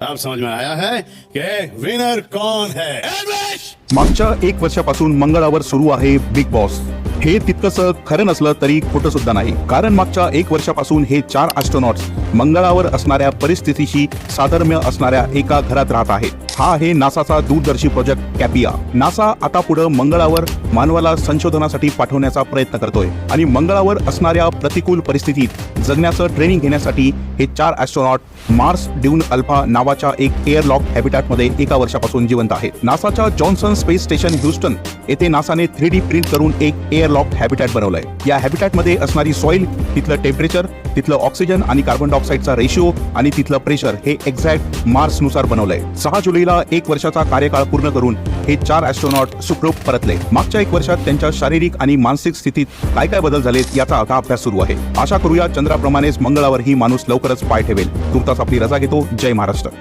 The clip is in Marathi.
अब समझ में आया है कि विनर कौन है। एल्विश! मागच्या 1 वर्षापासून मंगळावर सुरू आहे बिग बॉस. हे तितकंसं खरं नसलं तरी खोटं सुद्धा नाही, कारण मागच्या 1 वर्षापासून हे 4 ॲस्ट्रोनॉट्स मंगळावर असणाऱ्या परिस्थितीशी साधर्म्य असणाऱ्या एका घरात राहत आहेत. हा आहे नासाचा दूरदर्शी प्रोजेक्ट कॅपिया. नासा आता पुढे मंगळावर मानवाला संशोधनासाठी पाठवण्याचा प्रयत्न करतोय आणि मंगळावर असणाऱ्या प्रतिकूल परिस्थितीत जगण्याचं ट्रेनिंग घेण्यासाठी हे 4 ॲस्ट्रोनॉट मार्स ड्यून अल्फा नावाच्या एक एअरलॉक हॅबिटॅटमध्ये 1 वर्षापासून जिवंत आहेत. नासाच्या जॉन्सन स्पेस स्टेशन ह्यूस्टन येथे नासाने 3D प्रिंट करून एक एअरलॉक हॅबिटॅट बनवलंय. या हॅबिटॅटमध्ये असणारी सॉइल, तिथलं टेम्परेचर, तिथलं ऑक्सिजन आणि कार्बन डायऑक्साईडचा रेशिओ आणि तिथलं प्रेशर हे एक्झॅक्ट मार्सनुसार बनवलंय. 6 जुलैला 1 वर्षाचा कार्यकाळ पूर्ण करून हे 4 ॲस्ट्रोनॉट सुखरूप परतले. मागच्या 1 वर्षात त्यांच्या शारीरिक आणि मानसिक स्थितीत काय काय बदल झालेत याचा आता अभ्यास सुरू आहे. आशा करूया चंद्राप्रमाणेच मंगळावरही माणूस लवकरच पाय ठेवेल. तुर्तास आपली रजा घेतो. जय महाराष्ट्र.